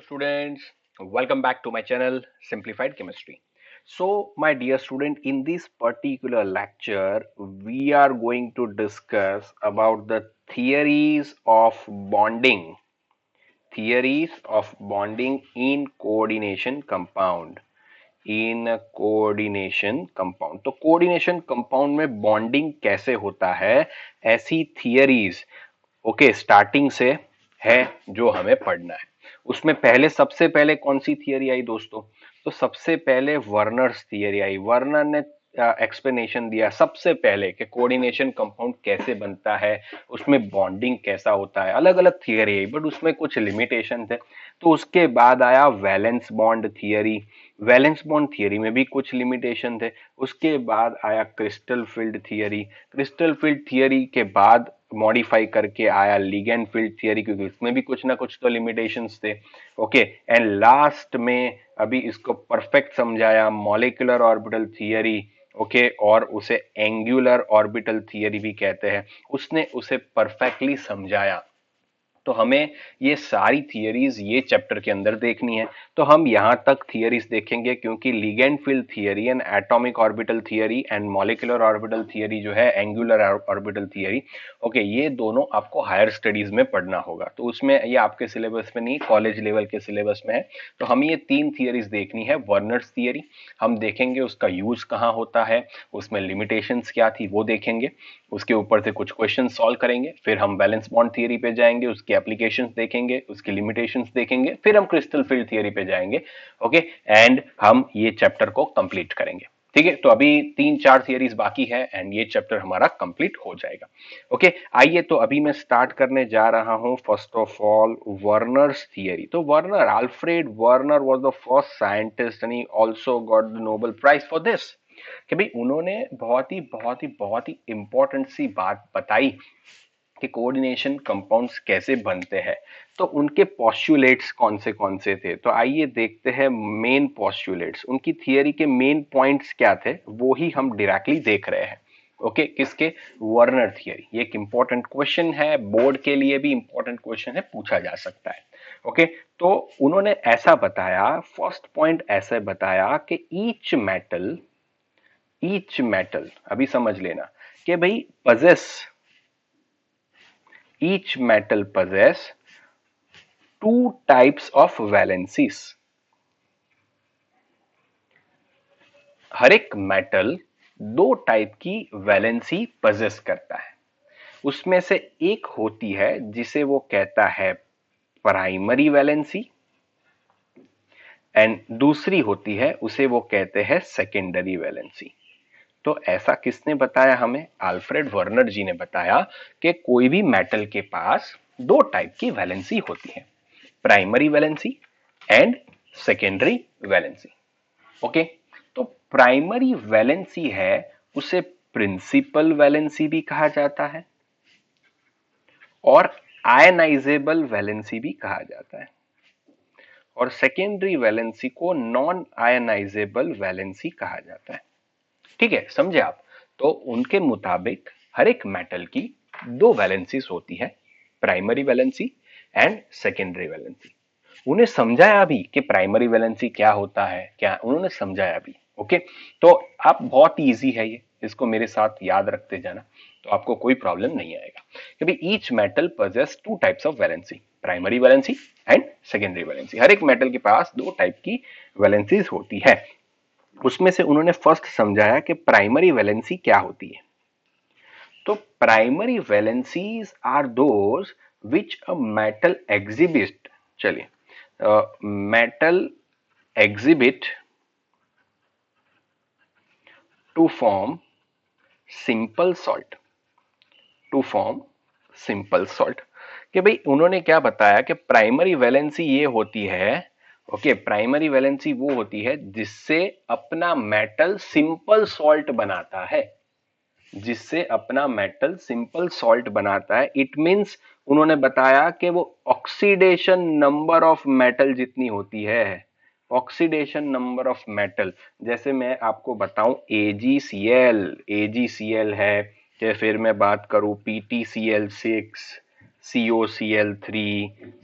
Students, welcome back to my channel Simplified Chemistry. So my dear student, in this particular lecture we are going to discuss about the theories of bonding in coordination compound. तो coordination compound में bonding कैसे होता है, ऐसी theories starting से है जो हमें पढ़ना है। उसमें सबसे पहले कौन सी थियरी आई दोस्तों? तो सबसे पहले वर्नर्स थियरी आई। वर्नर ने एक्सप्लेनेशन दिया सबसे पहले कि कोऑर्डिनेशन कंपाउंड कैसे बनता है, उसमें बॉन्डिंग कैसा होता है। अलग अलग थियरी आई बट उसमें कुछ लिमिटेशन थे। तो उसके बाद आया valence bond theory. Valence bond theory में भी कुछ लिमिटेशन थे। उसके बाद आया crystal field theory. Crystal field theory के बाद मॉडिफाई करके आया लिगेंड फील्ड थियरी, क्योंकि इसमें भी कुछ ना कुछ तो लिमिटेशंस थे। एंड लास्ट में अभी इसको परफेक्ट समझाया मॉलिक्यूलर ऑर्बिटल थियरी। और उसे एंगुलर ऑर्बिटल थियरी भी कहते हैं। उसने उसे परफेक्टली समझाया। तो हमें ये सारी थियरीज ये चैप्टर के अंदर देखनी है। तो हम यहां तक थियरीज देखेंगे, क्योंकि ligand field theory and atomic orbital theory and molecular orbital theory जो है एंगुलर ऑर्बिटल थियरी, ये दोनों आपको हायर स्टडीज में पढ़ना होगा। तो उसमें ये आपके सिलेबस में नहीं, कॉलेज लेवल के सिलेबस में है। तो हम ये तीन थियरीज देखनी है। वर्नर्स थियरी हम देखेंगे, उसका यूज कहाँ होता है, उसमें लिमिटेशंस क्या थी वो देखेंगे। उसके ऊपर से कुछ क्वेश्चन सॉल्व करेंगे। फिर हम बैलेंस बॉन्ड थियरी पे जाएंगे, उसके एप्लीकेशंस देखेंगे, उसकी लिमिटेशंस देखेंगे। फिर हम क्रिस्टल फील्ड थियरी पे जाएंगे। एंड हम ये चैप्टर को कंप्लीट करेंगे। ठीक है, तो अभी 3-4 थियरीज बाकी है एंड ये चैप्टर हमारा कंप्लीट हो जाएगा। आइए तो अभी मैं स्टार्ट करने जा रहा हूं। First of all Werner's theory. तो Werner, Alfred Werner was the first scientist and he also got the Nobel prize for this. कि भाई उन्होंने बहुत ही इंपॉर्टेंट सी बात बताई कि कोऑर्डिनेशन कंपाउंड्स कैसे बनते हैं। तो उनके पॉस्टुलेट्स कौन से थे, तो आइए देखते हैं मेन पॉस्टुलेट्स। उनकी थियरी के मेन पॉइंट्स क्या थे वो ही हम डायरेक्टली देख रहे हैं। किसके? Werner theory. ये एक इंपॉर्टेंट क्वेश्चन है, बोर्ड के लिए भी इंपॉर्टेंट क्वेश्चन है, पूछा जा सकता है। तो उन्होंने ऐसा बताया, फर्स्ट पॉइंट ऐसे बताया कि ईच मेटल अभी समझ लेना कि भाई each metal possess two types of valencies। हर एक मेटल दो टाइप की वैलेंसी possess करता है। उसमें से एक होती है जिसे वो कहता है प्राइमरी वैलेंसी एंड दूसरी होती है उसे वो कहते हैं सेकेंडरी वैलेंसी। तो ऐसा किसने बताया हमें? अल्फ्रेड वर्नर जी ने बताया कि कोई भी मेटल के पास दो टाइप की वैलेंसी होती है, primary valency and secondary valency. Okay, तो प्राइमरी वैलेंसी है उसे प्रिंसिपल वैलेंसी भी कहा जाता है और आयनाइजेबल वैलेंसी भी कहा जाता है, और सेकेंडरी वैलेंसी को नॉन आयनाइजेबल वैलेंसी कहा जाता है। ठीक है, समझे आप? तो उनके मुताबिक हर एक मेटल की दो वैलेंसीज होती है, primary valency and secondary valency. उन्हें समझाया भी कि प्राइमरी वैलेंसी क्या होता है, क्या उन्होंने समझाया भी। तो आप बहुत इजी है ये, इसको मेरे साथ याद रखते जाना तो आपको कोई प्रॉब्लम नहीं आएगा। कि भाई each metal possess two types of valency, primary valency and secondary valency. हर एक मेटल के पास दो टाइप की वैलेंसीज होती है। उसमें से उन्होंने फर्स्ट समझाया कि प्राइमरी वैलेंसी क्या होती है। तो primary valencies are those which a metal exhibit, चलिए metal exhibit to form simple salt, to form simple salt. कि भाई उन्होंने क्या बताया कि प्राइमरी वैलेंसी ये होती है, प्राइमरी वैलेंसी वो होती है जिससे अपना मेटल सिंपल सॉल्ट बनाता है, जिससे अपना मेटल सिंपल सॉल्ट बनाता है। इट मींस उन्होंने बताया कि वो ऑक्सीडेशन नंबर ऑफ मेटल जितनी होती है, ऑक्सीडेशन नंबर ऑफ मेटल, जैसे मैं आपको बताऊं एजीसीएल है, या फिर मैं बात करूं PTCl6, COCl3,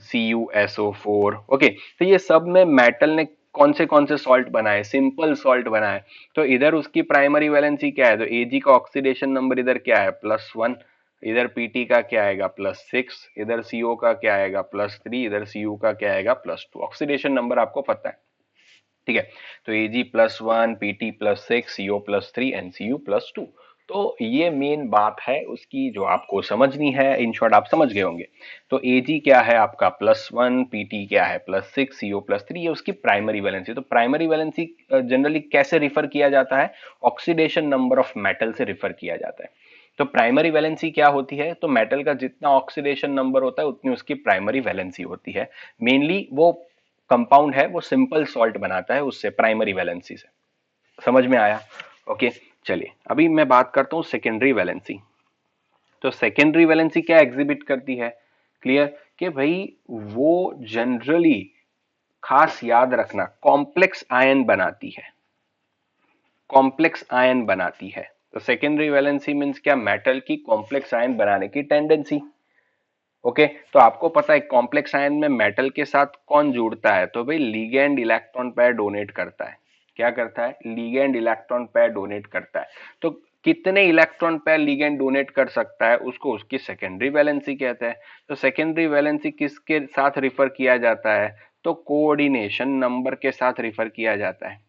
CuSO4। ओके, तो ये सब में मेटल ने कौन से सॉल्ट बनाए, सिंपल सॉल्ट बनाए। तो इधर उसकी प्राइमरी वैलेंसी क्या है, तो Ag का ऑक्सीडेशन नंबर इधर क्या है +1, इधर Pt का क्या आएगा +6, इधर CO का क्या आएगा +3, इधर Cu का क्या आएगा +2। ऑक्सीडेशन नंबर आपको पता है, ठीक है। तो Ag +1, Pt +6, CO +3 and Cu +2। तो ये मेन बात है उसकी जो आपको समझनी है, इन शॉर्ट आप समझ गए होंगे। तो Ag क्या है आपका +1, Pt क्या है +6, CO +3, ये उसकी प्राइमरी वैलेंसी। तो प्राइमरी वैलेंसी जनरली कैसे रिफर किया जाता है, ऑक्सीडेशन नंबर ऑफ मेटल से रिफर किया जाता है। तो प्राइमरी वैलेंसी क्या होती है, तो मेटल का जितना ऑक्सीडेशन नंबर होता है उतनी उसकी प्राइमरी वैलेंसी होती है। मेनली वो कंपाउंड है वो सिंपल सॉल्ट बनाता है उससे, प्राइमरी वैलेंसी से। समझ में आया? ओके, चलिए अभी मैं बात करता हूं सेकेंडरी वैलेंसी। तो सेकेंडरी वैलेंसी क्या एग्जिबिट करती है, क्लियर, कि भाई वो जनरली, खास याद रखना, कॉम्प्लेक्स आयन बनाती है, कॉम्प्लेक्स आयन बनाती है। तो सेकेंडरी वैलेंसी मींस क्या, मेटल की कॉम्प्लेक्स आयन बनाने की टेंडेंसी। ओके, तो आपको पता है कॉम्प्लेक्स आयन में मेटल के साथ कौन जुड़ता है, तो भाई लिगेंड इलेक्ट्रॉन पेयर डोनेट करता है। क्या करता है, लिगेंड इलेक्ट्रॉन पेयर डोनेट करता है। तो कितने इलेक्ट्रॉन पेयर लिगेंड डोनेट कर सकता है, उसको उसकी सेकेंडरी वैलेंसी कहते हैं। तो सेकेंडरी वैलेंसी किसके साथ रिफर किया जाता है, तो कोऑर्डिनेशन नंबर के साथ रिफर किया जाता है,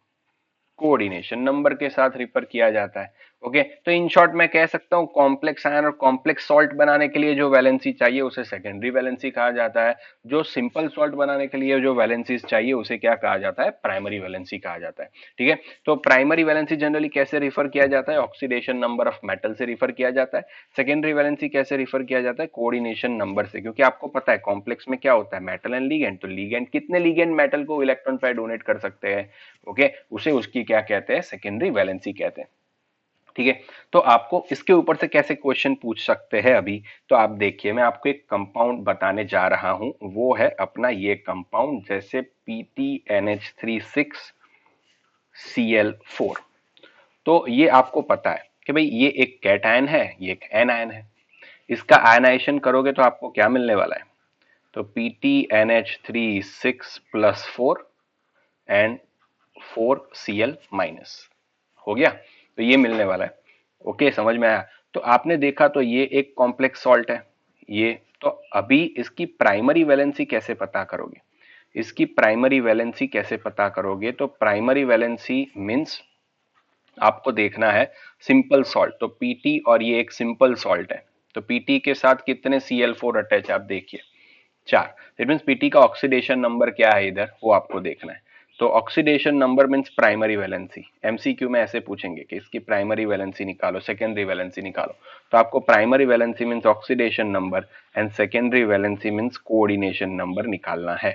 कोऑर्डिनेशन नंबर के साथ रिफर किया जाता है। ओके, तो इन शॉर्ट मैं कह सकता हूं कॉम्प्लेक्स आयन और कॉम्प्लेक्स सॉल्ट बनाने के लिए जो वैलेंसी चाहिए उसे सेकेंडरी वैलेंसी कहा जाता है। जो सिंपल सॉल्ट बनाने के लिए जो वैलेंसीज चाहिए उसे क्या कहा जाता है, प्राइमरी वैलेंसी कहा जाता है। ठीक है, तो प्राइमरी वैलेंसी जनरली कैसे रिफर किया जाता है, ऑक्सीडेशन नंबर ऑफ मेटल से रिफर किया जाता है। सेकेंडरी वैलेंसी कैसे रिफर किया जाता है, कोऑर्डिनेशन नंबर से, क्योंकि आपको पता है कॉम्प्लेक्स में क्या होता है, मेटल एंड लिगेंड। तो लिगेंड कितने लिगेंड मेटल को इलेक्ट्रॉन पेयर डोनेट कर सकते हैं, ओके, उसे उसकी क्या कहते हैं, सेकेंडरी वैलेंसी कहते हैं। ठीक है, तो आपको इसके ऊपर से कैसे क्वेश्चन पूछ सकते हैं अभी, तो आप देखिए मैं आपको एक कंपाउंड बताने जा रहा हूं, वो है अपना ये कंपाउंड, जैसे PTNH3 6Cl4। तो ये आपको पता है कि भाई ये एक कैटायन है, ये एक एनायन है। इसका आयनाइजेशन करोगे तो आपको क्या मिलने वाला है, तो PTNH3 6+4 एंड 4Cl- हो गया। तो ये मिलने वाला है। ओके, समझ में आया? तो आपने देखा तो ये एक कॉम्प्लेक्स सॉल्ट है ये। तो अभी इसकी प्राइमरी वैलेंसी कैसे पता करोगे, इसकी प्राइमरी वैलेंसी कैसे पता करोगे, तो प्राइमरी वैलेंसी मींस आपको देखना है सिंपल सॉल्ट। तो पीटी, और ये एक सिंपल सॉल्ट है, तो पीटी के साथ कितने Cl4 अटैच, आप देखिए 4। इट मींस पीटी का ऑक्सीडेशन नंबर क्या है इधर, वो आपको देखना है। तो oxidation number means primary valency. MCQ में ऐसे पूछेंगे कि इसकी प्राइमरी वैलेंसी निकालो, सेकेंडरी वैलेंसी निकालो। तो आपको primary valency means oxidation number and secondary valency means coordination number निकालना है,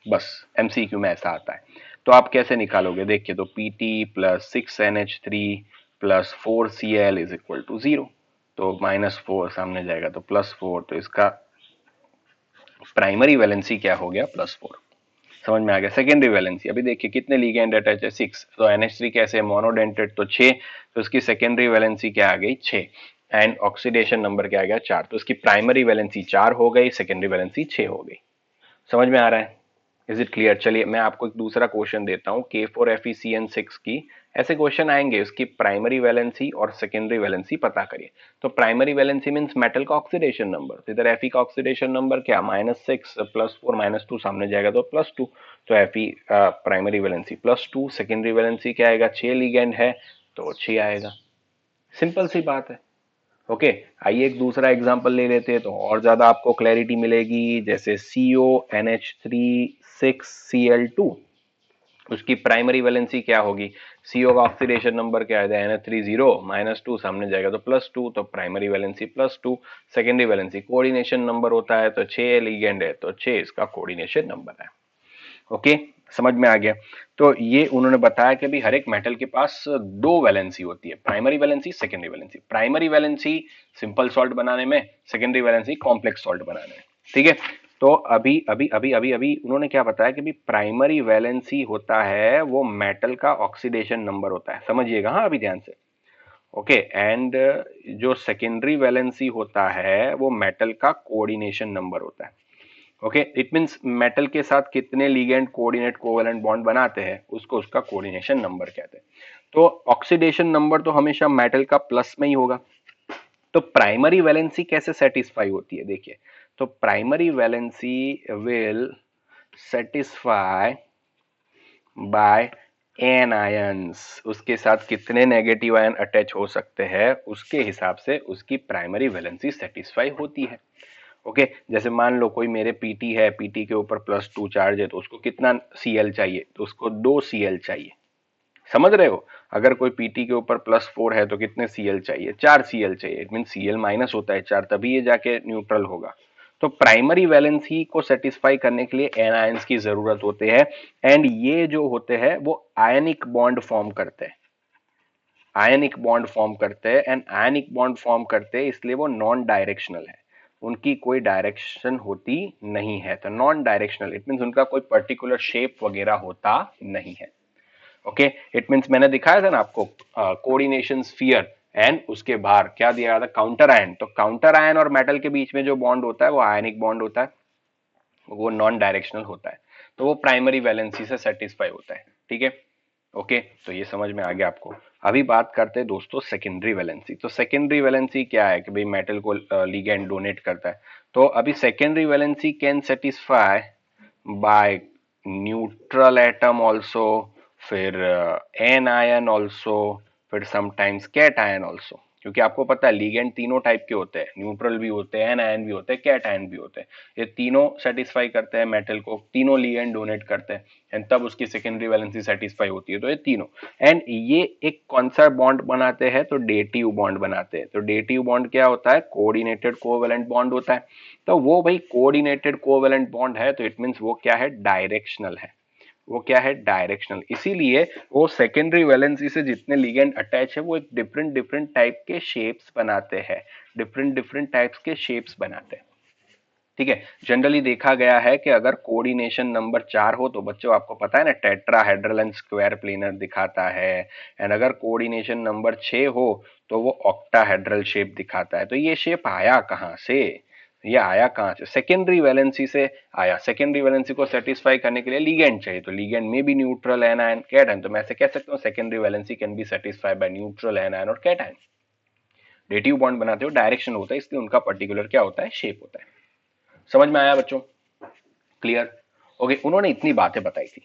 बस। एमसीक्यू में ऐसा आता है। तो आप कैसे निकालोगे, देखिए, तो Pt + 6NH3 + 4Cl is equal to 0। तो -4 सामने जाएगा तो +4, तो इसका प्राइमरी वैलेंसी क्या हो गया, +4। समझ में आ गया? सेकेंडरी वैलेंसी, अभी देखिए कितने लिगेंड अटैच है, 6। तो NH3 कैसे है, मोनोडेंटेड, तो 6। तो इसकी सेकेंडरी वैलेंसी क्या आ गई, 6। एंड ऑक्सीडेशन नंबर क्या आ गया, 4। तो इसकी प्राइमरी वैलेंसी 4 हो गई, सेकेंडरी वैलेंसी 6 हो गई। समझ में आ रहा है? Is it clear? चलिए मैं आपको एक दूसरा क्वेश्चन देता हूं, K4FeCN6 की। ऐसे क्वेश्चन आएंगे, उसकी प्राइमरी वैलेंसी और सेकेंडरी वैलेंसी पता करिए। तो प्राइमरी वैलेंसी मींस मेटल का ऑक्सीडेशन नंबर, तो इधर Fe का ऑक्सीडेशन नंबर क्या, -6 +4 -2 सामने जाएगा तो +2। तो Fe primary valency +2, secondary valency क्या आएगा, 6 लिगेंड है तो 6 आएगा। सिंपल सी बात है। ओके, आइए एक दूसरा एग्जांपल ले लेते हैं तो और ज्यादा आपको क्लैरिटी मिलेगी। जैसे CONH3 6Cl2, उसकी प्राइमरी वैलेंसी क्या होगी, CO का ऑक्सीडेशन नंबर क्या है, NH3 0, -2 सामने जाएगा तो +2, तो primary valency +2। Secondary valency coordination number होता है, तो 6 लिगेंड है तो 6 इसका कोऑर्डिनेशन नंबर है। ओके, समझ में आ गया? तो ये उन्होंने बताया कि भी हर एक मेटल के पास दो वैलेंसी होती है, primary valency, secondary valency. Primary valency simple salt बनाने में, सेकेंडरी वैलेंसी कॉम्प्लेक्स सॉल्ट बनाने में। ठीक है, तो अभी अभी अभी अभी अभी उन्होंने क्या बताया कि भी प्राइमरी वैलेंसी होता है वो मेटल का ऑक्सीडेशन नंबर होता है, समझिएगा हाँ अभी ध्यान से। ओके एंड जो सेकेंडरी वैलेंसी होता है वो मेटल का कोऑर्डिनेशन नंबर होता है। ओके इट मींस मेटल के साथ कितने लिगेंड कोऑर्डिनेट कोवेलेंट बॉन्ड बनाते हैं उसको उसका कोऑर्डिनेशन नंबर कहते हैं। तो ऑक्सीडेशन नंबर तो हमेशा मेटल का प्लस में ही होगा। तो प्राइमरी वैलेंसी कैसे सेटिस्फाई होती है देखिए, तो primary valency will satisfy by anions, उसके साथ कितने नेगेटिव आयन अटैच हो सकते हैं उसके हिसाब से उसकी प्राइमरी वैलेंसी सेटिस्फाई होती है। ओके जैसे मान लो कोई मेरे पीटी है, पीटी के ऊपर +2 चार्ज है तो उसको कितना सीएल चाहिए, तो उसको 2 सीएल चाहिए। समझ रहे हो, अगर कोई पीटी के ऊपर +4 है तो कितने सीएल चाहिए, 4 सीएल चाहिए। इट मीन सीएल माइनस होता है 4 तभी ये जाके न्यूट्रल होगा। तो प्राइमरी वैलेंसी को सेटिस्फाई करने के लिए एन आयंस की जरूरत होती है एंड ये जो होते हैं वो आयनिक बॉन्ड फॉर्म करते हैं, आयनिक बॉन्ड फॉर्म करते हैं एंड आयनिक बॉन्ड फॉर्म करते हैं इसलिए वो नॉन डायरेक्शनल है, उनकी कोई डायरेक्शन होती नहीं है। तो नॉन डायरेक्शनल इट मींस उनका कोई पर्टिकुलर शेप वगैरह होता नहीं है। ओके इट मींस मैंने दिखाया था ना आपको कोऑर्डिनेशन स्फीयर एंड उसके बाहर क्या दिया था, काउंटर आयन। तो काउंटर आयन और मेटल के बीच में जो बॉन्ड होता है वो आयनिक बॉन्ड होता है, वो नॉन डायरेक्शनल होता है। तो वो प्राइमरी वैलेंसी से सेटिस्फाई होता है। ठीक है ओके तो ये समझ में आ गया आपको। अभी बात करते हैं दोस्तों सेकेंडरी वैलेंसी। तो सेकेंडरी वैलेंसी क्या है कि भाई मेटल को लिगेंड डोनेट करता है। तो अभी secondary valency can satisfy by neutral atom also, फिर एन आयन ऑल्सो, फिर समटाइम्स कैट आयन ऑल्सो। क्योंकि आपको पता है लिगेंड तीनों टाइप के होते हैं, न्यूट्रल भी होते हैं, एन आयन भी होते हैं, कैट आयन भी होते हैं। ये तीनों सेटिस्फाई करते हैं मेटल को, तीनों लिगेंड डोनेट करते हैं एंड तब उसकी सेकेंडरी वैलेंसी सेटिस्फाई होती है। तो ये तीनों एंड ये एक कौन सा बॉन्ड बनाते हैं, तो डेटिव बॉन्ड बनाते हैं। तो डेटिव बॉन्ड क्या होता है, कोऑर्डिनेटेड कोवेलेंट बॉन्ड होता है। तो वो भाई कोऑर्डिनेटेड कोवेलेंट बॉन्ड है तो इट मींस वो क्या है, डायरेक्शनल है। वो क्या है, डायरेक्शनल। इसीलिए वो सेकेंडरी वैलेंसी से जितने लिगेंड अटैच है वो एक डिफरेंट डिफरेंट टाइप के शेप्स बनाते हैं, डिफरेंट डिफरेंट टाइप्स के शेप्स बनाते हैं। ठीक है जनरली देखा गया है कि अगर कोऑर्डिनेशन नंबर 4 हो तो बच्चों आपको पता है ना टेट्राहेड्रल एंड स्क्वायर प्लेनर दिखाता है एंड अगर कोऑर्डिनेशन नंबर 6 हो तो वो ऑक्टाहेड्रल शेप दिखाता है। तो ये शेप आया कहां से, ये आया कहां से, सेकेंडरी वैलेंसी से आया। सेकेंडरी वैलेंसी को सेटिस्फाई करने के लिए लिगेंड चाहिए, तो लिगेंड में भी neutral anion cation. तो मैं ऐसे कह सकता हूं secondary valency can be satisfied by neutral anion और कैट आयन। डेटिव बॉन्ड बनाते हो डायरेक्शन होता है इसलिए उनका पर्टिकुलर क्या होता है, शेप होता है। समझ में आया बच्चों, क्लियर। ओके उन्होंने इतनी बातें बताई थी,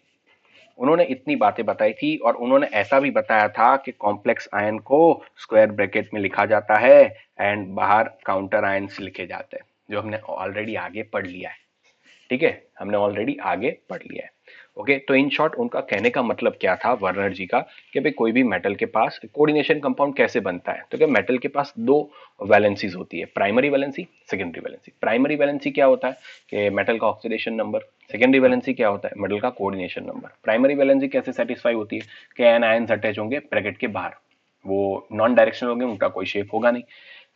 उन्होंने इतनी बातें बताई थी और उन्होंने ऐसा भी बताया था कि कॉम्प्लेक्स आयन को स्क्वायर ब्रैकेट में लिखा जाता है एंड बाहर काउंटर आयन्स लिखे जाते हैं, जो हमने ऑलरेडी आगे पढ़ लिया है। ठीक है हमने ऑलरेडी आगे पढ़ लिया है। ओके तो इन शॉर्ट उनका कहने का मतलब क्या था वर्नर जी का, कि भाई कोई भी मेटल के पास कोऑर्डिनेशन कंपाउंड कैसे बनता है, तो क्या मेटल के पास दो वैलेंसीज होती है, primary valency, secondary valency. Primary valency क्या होता है कि मेटल का ऑक्सीडेशन नंबर, सेकेंडरी वैलेंसी क्या होता है, मेटल का कोऑर्डिनेशन नंबर। प्राइमरी वैलेंसी कैसे सेटिस्फाई होती है कि एन आयंस अटैच होंगे ब्रैकेट के बाहर, वो नॉन डायरेक्शनल होंगे, उनका कोई शेप होगा नहीं।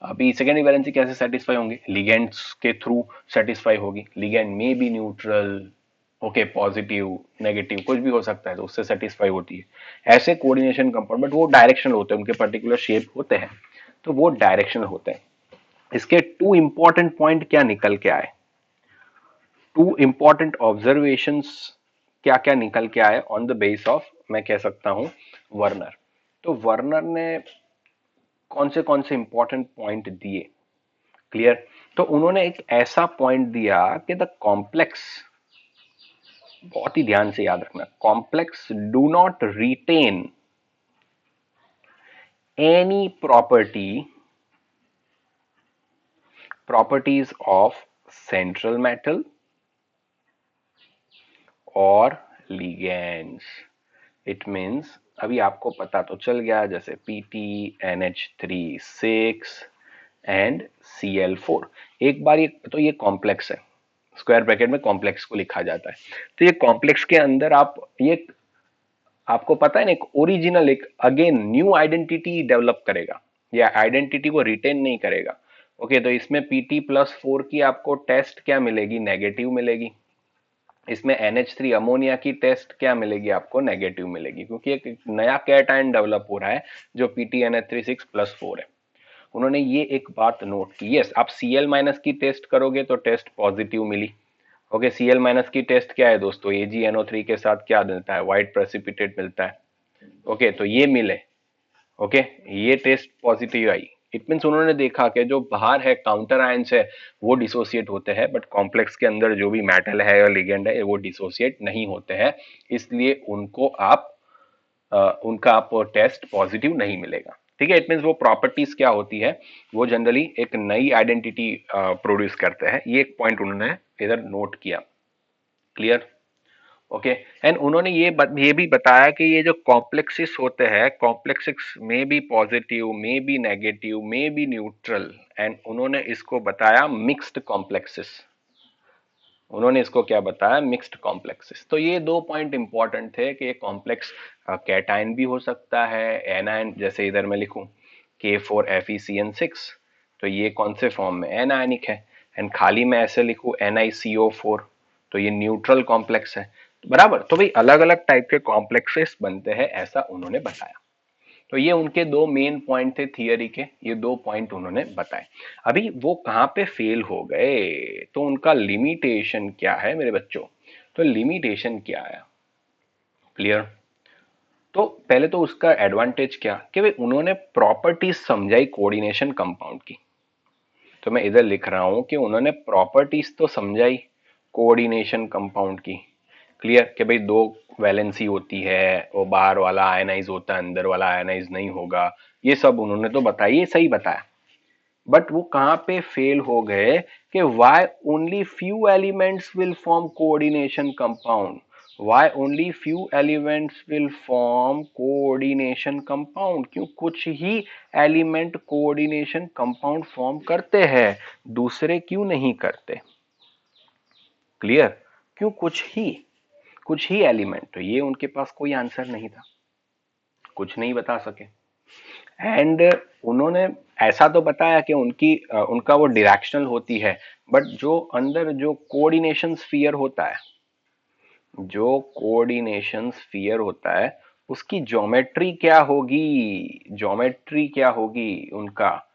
अभी सेकेंडरी वैलेंसी कैसे सेटिस्फाई होंगे, लिगेंड्स के थ्रू सेटिस्फाई होगी, लिगेंड में B neutral, okay positive negative कुछ भी हो सकता है तो उससे सेटिस्फाई होती है। ऐसे कोऑर्डिनेशन कंपाउंड बट वो डायरेक्शनल होते हैं, उनके पर्टिकुलर शेप होते हैं, तो वो डायरेक्शनल होते हैं। इसके टू इंपॉर्टेंट पॉइंट क्या निकल के आए, टू इंपॉर्टेंट ऑब्जर्वेशंस क्या क्या निकल के आए ऑन द बेस ऑफ, मैं कह सकता हूं वर्नर। तो वर्नर ने कौन से इंपॉर्टेंट पॉइंट दिए, क्लियर। तो उन्होंने एक ऐसा पॉइंट दिया कि द कॉम्प्लेक्स, बहुत ही ध्यान से याद रखना, complex do not retain any properties of central metal और ligands। इट मीन्स अभी आपको पता तो चल गया जैसे PT NH3 6 एंड Cl4। एक बार ये तो ये कॉम्प्लेक्स है, स्क्वायर ब्रैकेट में कॉम्प्लेक्स को लिखा जाता है। तो ये कॉम्प्लेक्स के अंदर आप ये आपको पता है ना एक ओरिजिनल एक अगेन न्यू आइडेंटिटी डेवलप करेगा, या आइडेंटिटी को रिटेन नहीं करेगा। ओके तो इसमें PT+4 की आपको टेस्ट क्या मिलेगी, नेगेटिव मिलेगी। इसमें NH3 अमोनिया की टेस्ट क्या मिलेगी आपको, नेगेटिव मिलेगी, क्योंकि एक नया कैटायन डेवलप हो रहा है जो PTNH3 6+4 है। उन्होंने ये एक बात नोट की, यस आप Cl माइनस की टेस्ट करोगे तो टेस्ट पॉजिटिव मिली। ओके, Cl माइनस की टेस्ट क्या है दोस्तों, AgNO3 के साथ क्या मिलता है, व्हाइट प्रेसिपिटेट मिलता है। ओके, तो ये मिले, ओके, ये टेस्ट पॉजिटिव आई। इट मीन्स उन्होंने देखा कि जो बाहर है काउंटर आयंस है वो डिसोसिएट होते हैं, बट कॉम्प्लेक्स के अंदर जो भी मेटल है या लिगेंड है वो डिसोसिएट नहीं होते हैं, इसलिए उनका आप टेस्ट पॉजिटिव नहीं मिलेगा। ठीक है, इट मीन्स वो प्रॉपर्टीज क्या होती है, वो जनरली एक नई आइडेंटिटी प्रोड्यूस करते हैं। ये एक पॉइंट उन्होंने इधर नोट किया। क्लियर? ओके, एंड उन्होंने ये भी बताया कि ये जो कॉम्प्लेक्सिस होते हैं, कॉम्प्लेक्सिस में बी पॉजिटिव, में बी नेगेटिव, में बी न्यूट्रल, एंड उन्होंने इसको बताया मिक्स्ड कॉम्प्लेक्सिस। उन्होंने इसको क्या बताया, मिक्स्ड कॉम्प्लेक्सिस। तो ये दो पॉइंट इंपॉर्टेंट थे कि ये कॉम्प्लेक्स कैटाइन भी हो सकता है, एनायन, जैसे इधर मैं लिखूं K4FeCN6, तो ये कौन से फॉर्म में, एनायनिक है। एंड खाली मैं ऐसे लिखूं NiCO4, तो ये न्यूट्रल कॉम्प्लेक्स है, बराबर। तो भाई अलग अलग टाइप के कॉम्प्लेक्सेस बनते हैं, ऐसा उन्होंने बताया। तो ये उनके दो मेन पॉइंट थे थियरी के, ये दो पॉइंट उन्होंने बताए। अभी वो कहाँ पे फेल हो गए, तो उनका लिमिटेशन क्या है मेरे बच्चों, तो लिमिटेशन क्या है, क्लियर? तो पहले तो उसका एडवांटेज क्या कि भाई उन्होंने प्रॉपर्टीज समझाई कोऑर्डिनेशन कंपाउंड की। तो मैं इधर लिख रहा हूं कि उन्होंने प्रॉपर्टीज तो समझाई कोऑर्डिनेशन कंपाउंड की। क्लियर कि भाई दो वैलेंसी होती है, वो बाहर वाला आयनाइज होता है, अंदर वाला आयनाइज नहीं होगा, ये सब उन्होंने तो बताया, ये सही बताया। बट वो कहां पे फेल हो गए कि why only few elements will form coordination compound, why only few elements will form coordination compound, क्यों कुछ ही एलिमेंट कोऑर्डिनेशन कंपाउंड फॉर्म करते हैं, दूसरे क्यों नहीं करते? क्लियर? क्यों कुछ ही एलिमेंट, तो ये उनके पास कोई आंसर नहीं था, कुछ नहीं बता सके। एंड उन्होंने ऐसा तो बताया कि उनका वो डायरेक्शनल होती है, बट जो अंदर जो कोऑर्डिनेशन स्फीयर होता है, जो कोऑर्डिनेशन स्फीयर होता है उसकी ज्योमेट्री क्या होगी, ज्योमेट्री क्या होगी उनका,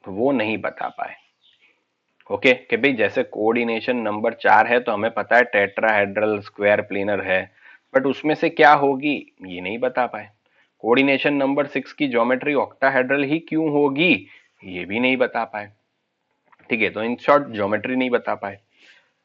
वो नहीं बता पाए। ओके, कि भाई जैसे कोऑर्डिनेशन नंबर 4 है तो हमें पता है टेट्राहेड्रल स्क्वायर प्लेनर है, बट उसमें से क्या होगी ये नहीं बता पाए। कोऑर्डिनेशन नंबर 6 की ज्योमेट्री ऑक्टाहेड्रल ही क्यों होगी, ये भी नहीं बता पाए। ठीक है, तो इन शॉर्ट ज्योमेट्री नहीं बता पाए।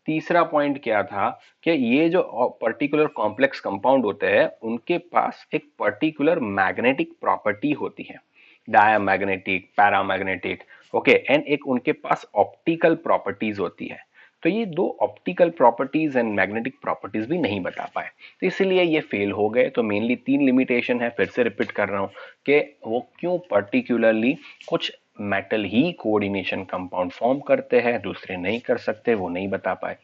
तीसरा पॉइंट क्या था कि ये जो पर्टिकुलर कॉम्प्लेक्स कंपाउंड होते हैं उनके पास एक पर्टिकुलर मैग्नेटिक प्रॉपर्टी होती है, डायमैग्नेटिक, पैरामैग्नेटिक, ओके, एंड एक उनके पास ऑप्टिकल प्रॉपर्टीज होती है। तो ये दो optical properties and magnetic properties भी नहीं बता पाए, तो इसीलिए ये फेल हो गए। तो मेनली 3 लिमिटेशन है, फिर से रिपीट कर रहा हूं कि वो क्यों पर्टिकुलरली कुछ मेटल ही कोऑर्डिनेशन कंपाउंड फॉर्म करते हैं, दूसरे नहीं कर सकते, वो नहीं बता पाए।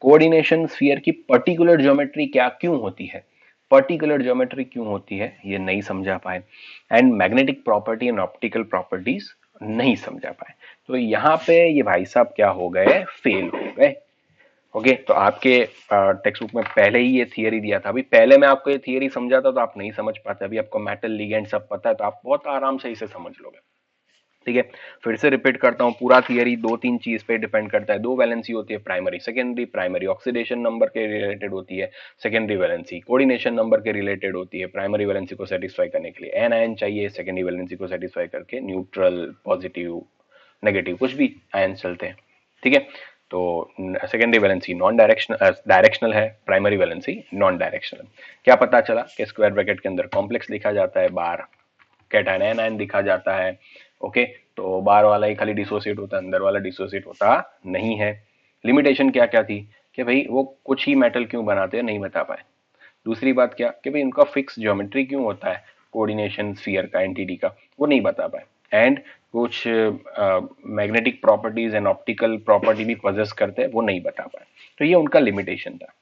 कोऑर्डिनेशन स्फीयर की पर्टिकुलर ज्योमेट्री क्या क्यों होती है, पर्टिकुलर ज्योमेट्री क्यों होती है, ये नहीं समझा पाए। And magnetic property and optical properties नहीं समझा पाए। तो यहां पे ये भाई साहब क्या हो गए, फेल हो गए। ओके, तो आपके टेक्स्ट बुक में पहले ही ये थियरी दिया था। अभी पहले मैं आपको ये थियरी समझाता तो आप नहीं समझ पाते, अभी आपको मेटल लिगेंड सब पता है तो आप बहुत आराम से इसे समझ लोगे। ठीक है, फिर से रिपीट करता हूं, पूरा थियरी दो तीन चीज पे डिपेंड करता है। दो वैलेंसी होती है, primary secondary. Primary oxidation number के रिलेटेड होती है, सेकेंडरी वैलेंसी कोऑर्डिनेशन नंबर के रिलेटेड होती है। प्राइमरी वैलेंसी को सेटिस्फाई करने के लिए एन आयन चाहिए, सेकेंडरी वैलेंसी को सेटिस्फाई करके न्यूट्रल, पॉजिटिव, नेगेटिव कुछ भी आयन चलते हैं। ठीक है, तो सेकेंडरी वैलेंसी नॉन डायरेक्शनल है, प्राइमरी वैलेंसी नॉन डायरेक्शनल। क्या पता चला कि स्क्वायर ब्रैकेट के अंदर कॉम्प्लेक्स लिखा जाता है, बाहर कैटायन एनायन दिखा जाता है। ओके, तो बाहर वाला ही खाली डिसोसिएट होता है, अंदर वाला डिसोसिएट होता नहीं है। लिमिटेशन क्या क्या थी कि भाई वो कुछ ही मेटल क्यों बनाते हैं, नहीं बता पाए। दूसरी बात क्या कि भाई उनका फिक्स ज्योमेट्री क्यों होता है कोऑर्डिनेशन स्फीयर का, एंटिटी का, वो नहीं बता पाए। एंड कुछ magnetic properties and optical property भी पजेस करते हैं, वो नहीं बता पाए। तो ये उनका लिमिटेशन था।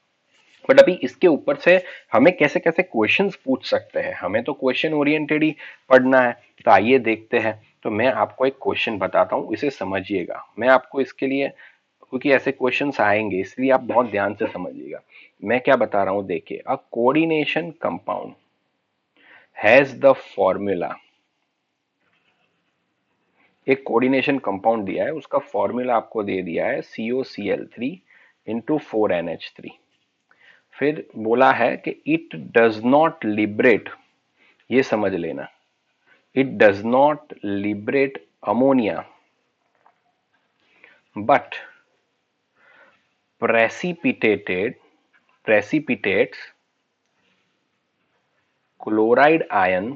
बट अभी इसके ऊपर से हमें कैसे कैसे क्वेश्चंस पूछ सकते हैं, हमें तो क्वेश्चन ओरिएंटेड ही पढ़ना है। तो आइए देखते हैं। तो मैं आपको एक क्वेश्चन बताता हूं, इसे समझिएगा। मैं आपको इसके लिए क्योंकि ऐसे क्वेश्चंस आएंगे, इसलिए आप बहुत ध्यान से समझिएगा मैं क्या बता रहा हूं। देखिए, अ coordination compound has the formula, एक कोऑर्डिनेशन कंपाउंड दिया है, उसका फॉर्मूला आपको दे दिया है COCl3 इंटू 4NH3। फिर बोला है कि इट डज नॉट लिबरेट, ये समझ लेना, it does not liberate ammonia but precipitated precipitates chloride ion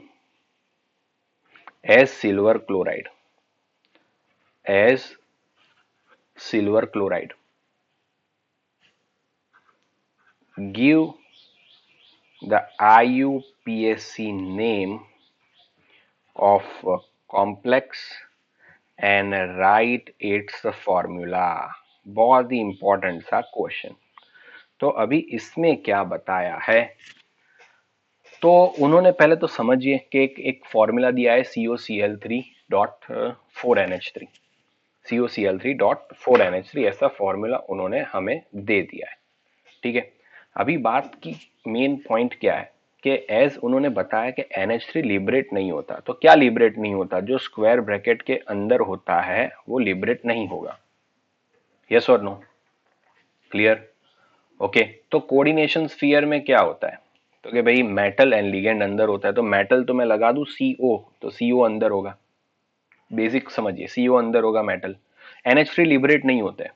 as silver chloride, as silver chloride. Give the IUPAC name of complex and write its formula. बहुत ही important सा question. तो अभी इसमें क्या बताया है, तो उन्होंने पहले तो समझिए कि एक फॉर्मूला दिया है COCl3.4NH3, COCl3.4NH3 ऐसा फॉर्मूला उन्होंने हमें दे दिया है। ठीक है, अभी बात की मेन पॉइंट क्या है कि एज उन्होंने बताया कि NH3 लिबरेट नहीं होता, तो क्या लिबरेट नहीं होता, जो स्क्वायर ब्रैकेट के अंदर होता है वो लिबरेट नहीं होगा। यस और नो, क्लियर, ओके। तो कोऑर्डिनेशन स्फीयर में क्या होता है, तो कि भाई मेटल एंड लिगेंड अंदर होता है, तो मेटल तो मैं लगा दूं CO, तो CO अंदर होगा, बेसिक समझिए, CO अंदर होगा मेटल। NH3 लिबरेट नहीं होता है,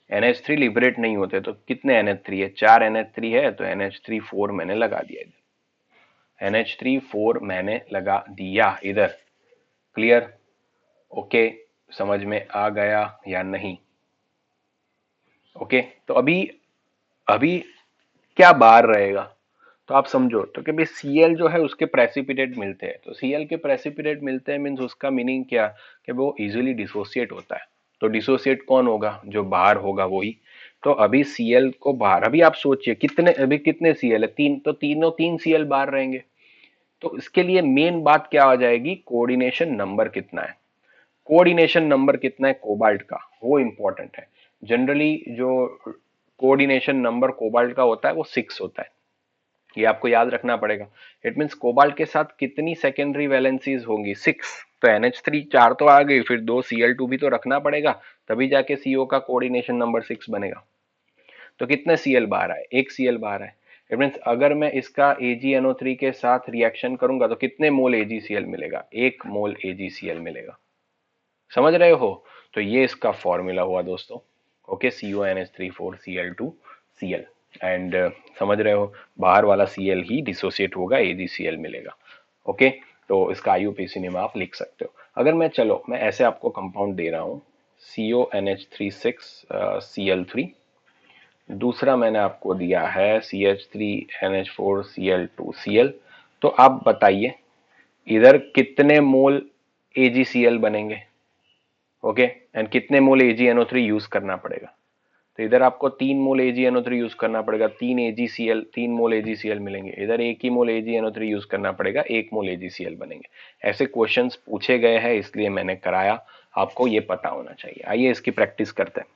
NH3 लिबरेट नहीं होते, तो कितने NH3 है, 4 NH3 है, तो NH3 4 मैंने लगा दिया इधर, NH3 4 मैंने लगा दिया इधर। क्लियर, ओके, समझ में आ गया या नहीं। ओके, तो अभी अभी क्या बार रहेगा, तो आप समझो तो कि भाई Cl जो है उसके प्रेसिपिटेट मिलते हैं, तो Cl के प्रेसिपिटेट मिलते हैं मीन्स उसका मीनिंग क्या कि वो इजीली डिसोसिएट होता है। तो डिसोसिएट कौन होगा, जो बाहर होगा वही। तो अभी Cl को बाहर, अभी आप सोचिए कितने, अभी कितने Cl है, 3, तो तीनों 3 Cl बाहर रहेंगे। तो इसके लिए मेन बात क्या आ जाएगी, कोऑर्डिनेशन नंबर कितना है, कोऑर्डिनेशन नंबर कितना है कोबाल्ट का, वो इंपॉर्टेंट है। जनरली जो कोऑर्डिनेशन नंबर कोबाल्ट का होता है वो 6 होता है, ये आपको याद रखना पड़ेगा। इट मीन्स कोबाल्ट के साथ कितनी सेकेंडरी वैलेंसीज होंगी, 6। तो NH3 4 तो आ गई, फिर 2 Cl2 भी तो रखना पड़ेगा, तभी जाके CO का कोऑर्डिनेशन नंबर 6 बनेगा। तो कितने Cl बाहर आए, 1 Cl बाहर आए। इट मीन्स अगर मैं इसका AgNO3 के साथ रिएक्शन करूंगा तो कितने मोल AgCl मिलेगा, 1 मोल AgCl मिलेगा। समझ रहे हो, तो ये इसका फॉर्मूला हुआ दोस्तों। ओके, CONH34Cl2Cl एंड समझ रहे हो, बाहर वाला Cl ही डिसोसिएट होगा, AgCl मिलेगा। ओके, तो इसका IUPAC नेम आप लिख सकते हो। अगर मैं, चलो मैं ऐसे आपको कंपाउंड दे रहा हूं, CONH36Cl3, दूसरा मैंने आपको दिया है CH3NH4Cl2Cl। तो आप बताइए इधर कितने मोल AgCl बनेंगे, ओके, एंड कितने मोल AgNO3 यूज करना पड़ेगा। तो इधर आपको 3 मोल AgNO3 यूज करना पड़ेगा, 3 मोल AgCl मिलेंगे। इधर 1 ही मोल AgNO3 यूज करना पड़ेगा, 1 मोल AgCl बनेंगे। ऐसे क्वेश्चंस पूछे गए हैं, इसलिए मैंने कराया, आपको ये पता होना चाहिए। आइए इसकी प्रैक्टिस करते हैं।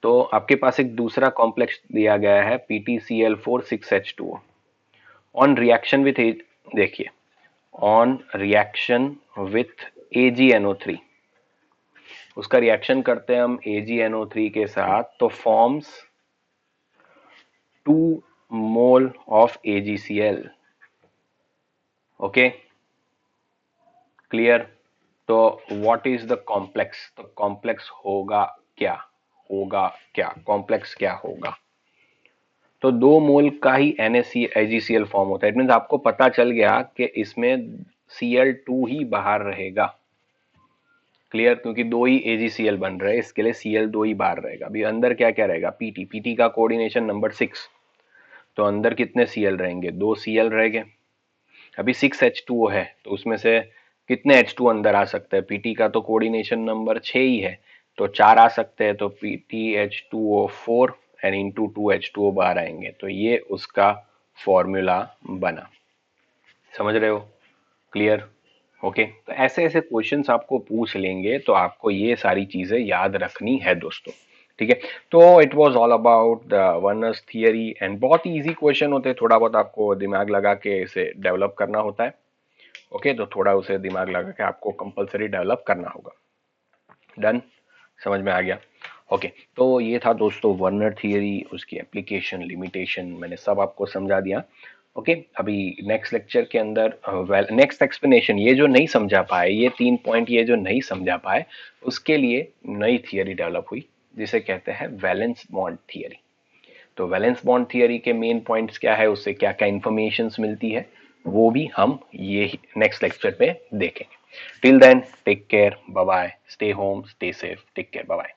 तो आपके पास एक दूसरा कॉम्प्लेक्स दिया गया है PtCl4 6H2O on reaction with, देखिए, ऑन रिएक्शन विथ AgNO3, उसका रिएक्शन करते हैं हम AgNO3 के साथ, तो forms 2 mole of AgCl। Okay, clear. तो व्हाट इज द कॉम्प्लेक्स, तो कॉम्प्लेक्स होगा क्या, होगा क्या, कॉम्प्लेक्स क्या होगा, तो 2 मोल का ही AgCl फॉर्म होता है। इट मींस आपको पता चल गया कि इसमें Cl2 ही बाहर रहेगा। क्लियर, क्योंकि 2 ही AgCl बन रहे हैं, इसके लिए Cl2 ही बाहर रहेगा। अभी अंदर क्या क्या रहेगा, Pt का कोऑर्डिनेशन नंबर 6, तो अंदर कितने Cl रहेंगे, 2 Cl रहेंगे। अभी 6H2O है, तो उसमें से कितने H2 अंदर आ सकते हैं, Pt का तो कोऑर्डिनेशन नंबर 6 ही है, तो 4 आ सकते हैं, तो PtH2O4 एंड इंटू 2H2O बाहर आएंगे, तो ये उसका फॉर्मूला बना। समझ रहे हो, क्लियर, ओके, तो ऐसे ऐसे क्वेश्चंस आपको पूछ लेंगे तो आपको ये सारी चीजें याद रखनी है दोस्तों। ठीक है, तो it was all about the Werner's theory and बहुत ही इजी क्वेश्चन होते हैं, थोड़ा बहुत आपको दिमाग लगा के इसे डेवलप करना होता है। ओके, तो थोड़ा उसे दिमाग लगा के आपको कंपलसरी डेवलप करना होगा। डन, समझ में आ गया। ओके, तो ये था दोस्तों वर्नर थियरी, उसकी एप्लीकेशन, लिमिटेशन, मैंने सब आपको समझा दिया। ओके, अभी नेक्स्ट लेक्चर के अंदर नेक्स्ट एक्सप्लेनेशन, ये जो नहीं समझा पाए, ये 3 पॉइंट ये जो नहीं समझा पाए, उसके लिए नई थियरी डेवलप हुई जिसे कहते हैं वैलेंस बॉन्ड थियरी। तो वैलेंस बॉन्ड थियरी के मेन पॉइंट्स क्या है, उससे क्या क्या इंफॉर्मेशन मिलती है, वो भी हम ये नेक्स्ट लेक्चर पे देखेंगे। Till then take care, bye bye, stay home, stay safe, take care, bye bye.